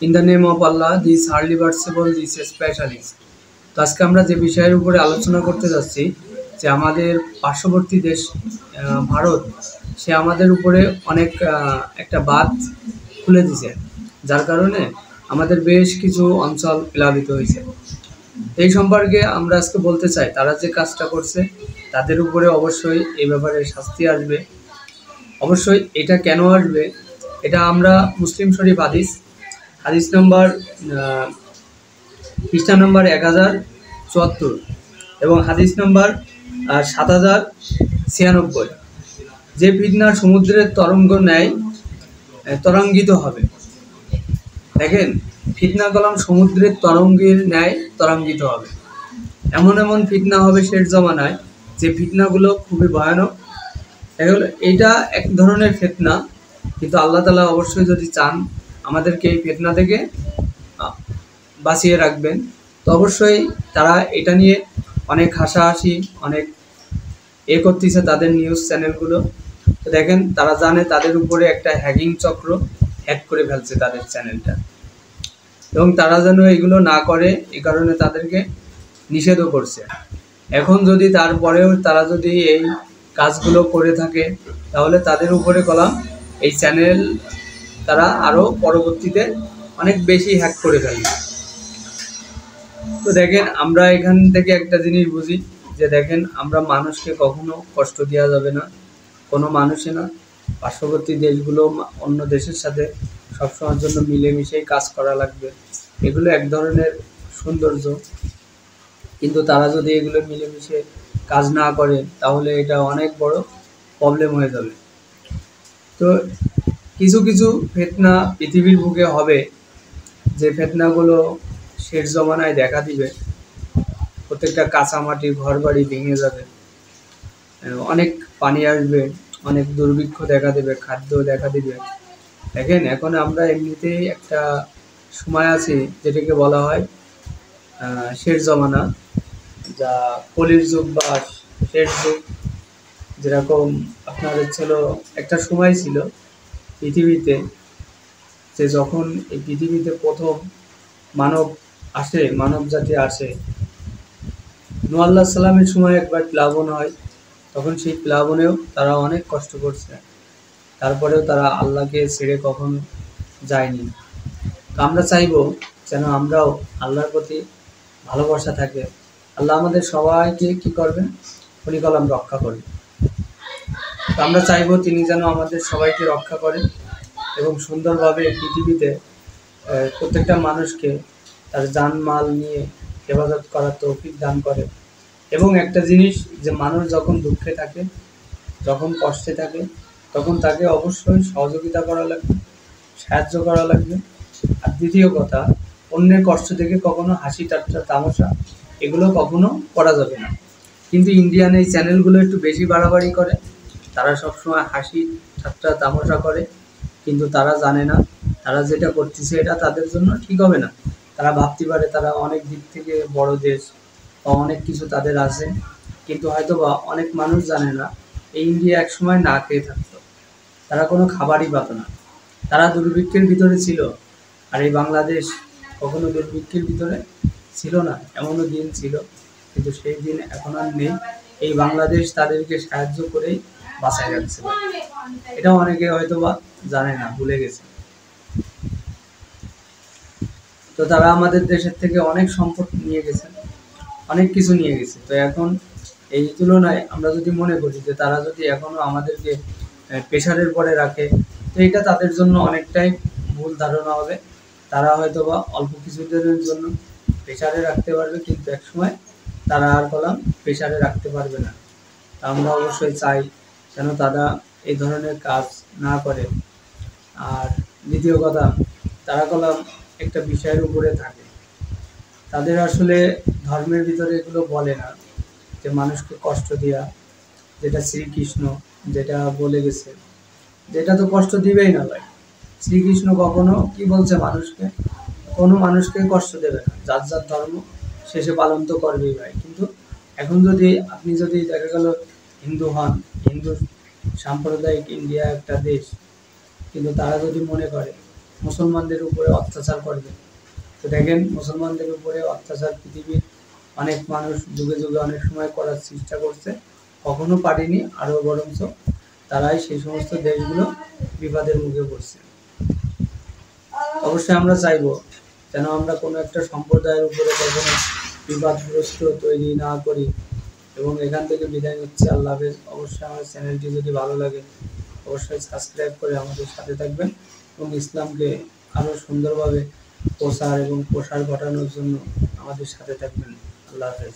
In the name of Allah, this hardly worshipable, this specialist. তো আজকে আমরা যে বিষয়ের উপরে আলোচনা করতে যাচ্ছি যে আমাদের পার্শ্ববর্তী দেশ ভারত, সে আমাদের উপরে অনেক একটা বাঁধ খুলে দিছে, যার কারণে আমাদের বেশ কিছু অঞ্চল প্লাবিত হয়েছে। এই সম্পর্কে আমরা আজকে বলতে চাই, তারা যে কাজটা করছে তাদের উপরে অবশ্যই এই ব্যাপারে শাস্তি আসবে। অবশ্যই এটা কেন আসবে, এটা আমরা মুসলিম শরীফ হাদিস নম্বর পৃষ্ঠা নম্বর 1074 এবং হাদিস নম্বর 7096, যে ফিতনা সমুদ্রের তরঙ্গ ন্যায় তরঙ্গিত হবে। দেখেন, ফিতনা কলাম সমুদ্রের তরঙ্গের ন্যায় তরঙ্গিত হবে। এমন এমন ফিতনা হবে শেষ জমানায়, যে ফিতনাগুলো খুবই ভয়ানক। এইটা এক ধরনের ফিতনা, কিন্তু আল্লাহ তাআলা অবশ্যই যদি চান আমাদেরকে এই ফিতনা থেকে বাঁচিয়ে রাখবেন, তো অবশ্যই তারা এটা নিয়ে অনেক হাসাহাসি, অনেক করতেছে তাদের নিউজ চ্যানেলগুলো। তো দেখেন, তারা জানে তাদের উপরে একটা হ্যাকিং চক্র হ্যাক করে ফেলছে তাদের চ্যানেলটা, এবং তারা যেন এগুলো না করে এই কারণে তাদেরকে নিষেধও করছে। এখন যদি তারপরেও তারা যদি এই কাজগুলো করে থাকে, তাহলে তাদের উপরে কলাম এই চ্যানেল তারা আরও পরবর্তীতে অনেক বেশি হ্যাক করে ফেলবে। তো দেখেন, আমরা এখান থেকে একটা জিনিস বুঝি যে দেখেন, আমরা মানুষকে কখনো কষ্ট দেওয়া যাবে না, কোনো মানুষই না। পার্শ্ববর্তী দেশগুলো অন্য দেশের সাথে সবসময়ের জন্য মিলেমিশেই কাজ করা লাগবে, এগুলো এক ধরনের সৌন্দর্য। কিন্তু তারা যদি এগুলো মিলেমিশে কাজ না করে, তাহলে এটা অনেক বড় প্রবলেম হয়ে যাবে। তো কিছু কিছু ফিতনা পৃথিবীর বুকে হবে, যে ফিতনাগুলো শেষ জমানায় দেখা দিবে। প্রত্যেকটা কাঁচামাটির ঘর বাড়ি ভেঙে যাবে, অনেক পানি আসবে, অনেক দুর্ভিক্ষ দেখা দেবে, খাদ্য দেখা দিবে। দেখেন, এখন আমরা এমনিতেই একটা সময় আছি যেটাকে বলা হয় শেষ জমানা, যা কলির যুগ বা শেষ যুগ। যেরকম আপনার ছিল একটা সময় ছিল পৃথিবীতে, যে যখন এই পৃথিবীতে প্রথম মানব জাতি আসে, নূহ আলাইহিস সালামের সময় একবার প্লাবন হয়। তখন সেই প্লাবনেও তারা অনেক কষ্ট করছে, তারপরেও তারা আল্লাহকে ছেড়ে কখনো যায়নি। তো আমরা চাইবো যেন আমরাও আল্লাহর প্রতি ভালোবাসা থাকে। আল্লাহ আমাদের সবাইকে কি করবেন, উনি কলাম রক্ষা করবেন। তো আমরা চাইবো তিনি যেন আমাদের সবাইকে রক্ষা করেন এবং সুন্দরভাবে পৃথিবীতে প্রত্যেকটা মানুষকে তার জানমাল নিয়ে হেফাজত করার তৌফিক দান করে। এবং একটা জিনিস, যে মানুষ যখন দুঃখে থাকে, যখন কষ্টে থাকে, তখন তাকে অবশ্যই সহযোগিতা করা লাগবে, সাহায্য করা লাগবে। আর দ্বিতীয় কথা, অন্যের কষ্ট থেকে কখনো হাসি ঠাট্টা তামাশা এগুলো কখনো করা যাবে না। কিন্তু ইন্ডিয়ান এই চ্যানেলগুলো একটু বেশি বাড়াবাড়ি করে, তারা সবসময় হাসি ঠাট্টা তামাশা করে, কিন্তু তারা জানে না তারা যেটা করতেছে এটা তাদের জন্য ঠিক হবে না। তারা ভাবতে পারে তারা অনেক দিক থেকে বড় দেশ বা অনেক কিছু তাদের আছে, কিন্তু হয়তো বা অনেক মানুষ জানে না এই ইন্ডিয়া একসময় না খেয়ে থাকতো, তারা কোনো খাবারই পাতো না, তারা দুর্ভিক্ষের ভিতরে ছিল। আর এই বাংলাদেশ কখনো দুর্ভিক্ষের ভিতরে ছিল না, এমনও দিন ছিল, কিন্তু সেই দিন এখন আর নেই। এই বাংলাদেশ তাদেরকে সাহায্য করেই বাঁচায় রাখছে। এটা অনেকে হয়তো বা জানে না, ভুলে গেছে। তো তারা আমাদের দেশের থেকে অনেক সম্পদ নিয়ে গেছে, অনেক কিছু নিয়ে গেছে। তো এখন এই তুলনায় আমরা যদি মনে করি যে তারা যদি এখনো আমাদেরকে প্রেশারের পরে রাখে, তো এটা তাদের জন্য অনেকটাই ভুল ধারণা হবে। তারা হয়তো বা অল্প কিছুদিনের জন্য প্রেশারে রাখতে পারবে, কিন্তু একসময় তারা আর কলাম প্রেশারে রাখতে পারবে না। আমরা অবশ্যই চাই যেন তারা এই ধরনের কাজ না করে। আর দ্বিতীয় কথা, তারা কলাম একটা বিষয়ের উপরে থাকে, তাদের আসলে ধর্মের ভিতরে এগুলো বলে না যে মানুষকে কষ্ট দেওয়া, যেটা শ্রীকৃষ্ণ যেটা বলে গেছে, যেটা তো কষ্ট দিবেই না ভাই। শ্রীকৃষ্ণ কখনো কি বলছে, মানুষকে কোনো মানুষকে কষ্ট দেবে না, যার যার ধর্ম শেষে পালন তো করবেই ভাই। কিন্তু এখন যদি আপনি যদি দেখা গেল হিন্দু হন, হিন্দু সাম্প্রদায়িক ইন্ডিয়া একটা দেশ, কিন্তু তারা যদি মনে করে মুসলমানদের উপরে অত্যাচার করবে। তো দেখেন, মুসলমানদের উপরে অত্যাচার পৃথিবীর অনেক মানুষ যুগে যুগে অনেক সময় করার চেষ্টা করছে, কখনো পারেনি, আরও বরঞ্চ তারাই সেই সমস্ত দেশগুলো বিপদের মুখে পড়ছে। অবশ্যই আমরা চাইবো যেন আমরা কোনো একটা সম্প্রদায়ের উপরে কখনো বিবাদগ্রস্ত তৈরি না করি। এবং এখান থেকে বিদায় নিচ্ছি, আল্লাহ হাফেজ। অবশ্যই আমার চ্যানেলটি যদি ভালো লাগে অবশ্যই সাবস্ক্রাইব করে আমাদের সাথে থাকবেন এবং ইসলামকে আরও সুন্দরভাবে প্রসার এবং প্রসার ঘটানোর জন্য আমাদের সাথে থাকবেন। আল্লাহ হাফেজ।